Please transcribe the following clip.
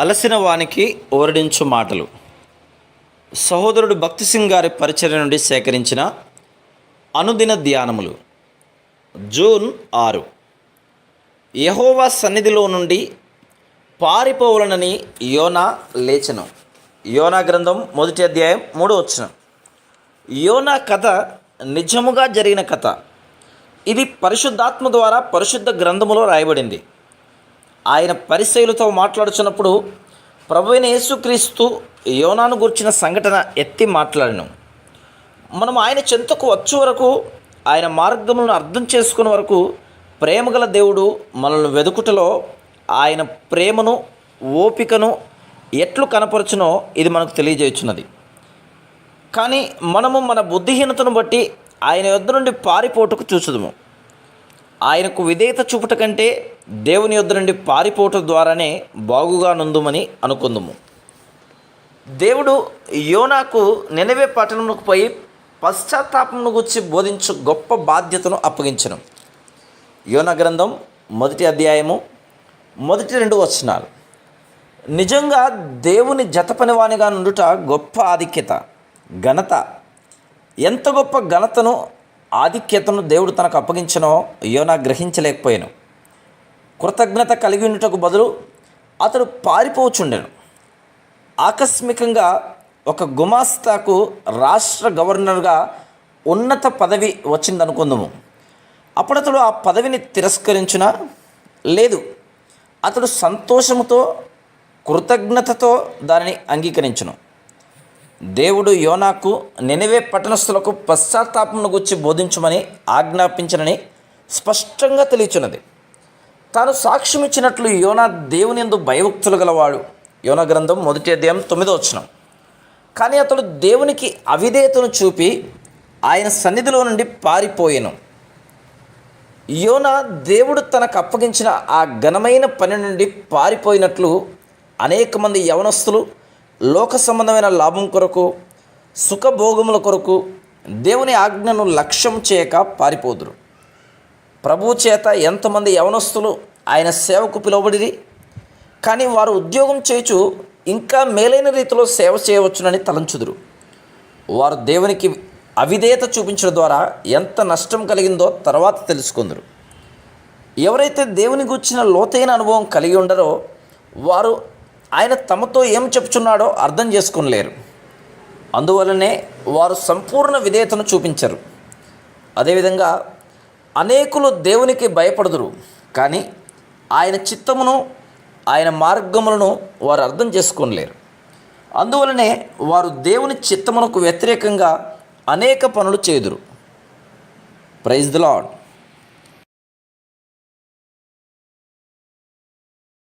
అలసిన వానికి ఓరడించు మాటలు. సహోదరుడు భక్తి సింగ్ గారి పరిచర్య నుండి సేకరించిన అనుదిన ధ్యానములు. జూన్ 6. యెహోవా సన్నిధిలో నుండి పారిపోవలనని యోనా లేచెను. యోనా గ్రంథం 1వ అధ్యాయం 3వ వచనం. యోనా కథ నిజముగా జరిగిన కథ. ఇది పరిశుద్ధాత్మ ద్వారా పరిశుద్ధ గ్రంథములో రాయబడింది. ఆయన పరిసయ్యులతో మాట్లాడుచున్నప్పుడు ప్రభువైన యేసుక్రీస్తు యోనాను గురించిన సంఘటన ఎత్తి మాట్లాడను. మనం ఆయన చెంతకు వచ్చు వరకు, ఆయన మార్గములను అర్థం చేసుకునే వరకు ప్రేమగల దేవుడు మనల్ని వెదుకుటలో ఆయన ప్రేమను, ఓపికను ఎట్లు కనపరచునో ఇది మనకు తెలియజేయుచున్నది. కానీ మనము మన బుద్ధిహీనతను బట్టి ఆయన యొద్ద నుండి పారిపోటుకు చూచుదుము. ఆయనకు విధేయత చూపుట కంటే దేవుని యొద్ద నుండి పారిపోవటం ద్వారానే బాగుగా నుందుమని అనుకుందుము. దేవుడు యోనాకు నినవే పట్టణమునకు పోయి పశ్చాత్తాపమును గురించి బోధించు గొప్ప బాధ్యతను అప్పగించను. యోనా గ్రంథం 1వ అధ్యాయము 1-2 వచనాలు. నిజంగా దేవుని జతపనివానిగా నుండుట గొప్ప ఆధిక్యత, ఘనత. ఎంత గొప్ప ఘనతను, ఆధిక్యతను దేవుడు తనకు అప్పగించనో యోనా గ్రహించలేకపోయాను. కృతజ్ఞత కలిగి ఉండుటకు బదులు అతడు పారిపోచుండెను. ఆకస్మికంగా ఒక గుమాస్తాకు రాష్ట్ర గవర్నర్గా ఉన్నత పదవి వచ్చిందనుకుందాము. అప్పుడు అతడు ఆ పదవిని తిరస్కరించునా? లేదు. అతడు సంతోషముతో, కృతజ్ఞతతో దానిని అంగీకరించును. దేవుడు యోనాకు నినవే పట్టణస్థులకు పశ్చాత్తాపమును గురించి బోధించమని ఆజ్ఞాపించనని స్పష్టంగా తెలియచున్నది. తాను సాక్ష్యం ఇచ్చినట్లు యోనా దేవుని యందు భయభక్తులు గలవాడు. యోనా గ్రంథం 1వ అధ్యాయం 9వ వచనం. కానీ అతడు దేవునికి అవిధేయతను చూపి ఆయన సన్నిధిలో నుండి పారిపోయెను. యోనా దేవుడు తనకు అప్పగించిన ఆ ఘనమైన పని నుండి పారిపోయినట్లు అనేక మంది యవనస్తులు లోక సంబంధమైన లాభం కొరకు, సుఖభోగముల కొరకు దేవుని ఆజ్ఞను లక్ష్యం చేయక పారిపోదురు. ప్రభువు చేత ఎంతమంది యవనస్తులు ఆయన సేవకు పిలువబడిరి, కానీ వారు ఉద్యోగం చేయుచు ఇంకా మేలైన రీతిలో సేవ చేయవచ్చునని తలంచుదురు. వారు దేవునికి అవిధేయత చూపించడం ద్వారా ఎంత నష్టం కలిగిందో తర్వాత తెలుసుకుందరు. ఎవరైతే దేవుని గూర్చిన లోతైన అనుభవం కలిగి ఉండరో వారు ఆయన తమతో ఏం చెప్పుచున్నాడో అర్థం చేసుకోలేరు. అందువలనే వారు సంపూర్ణ విధేయతను చూపించరు. అదేవిధంగా అనేకులు దేవునికి భయపడుదురు, కానీ ఆయన చిత్తమును, ఆయన మార్గములను వారు అర్థం చేసుకోలేరు. అందువలనే వారు దేవుని చిత్తమునకు వ్యతిరేకంగా అనేక పనులు చేయుదురు. Praise the lord.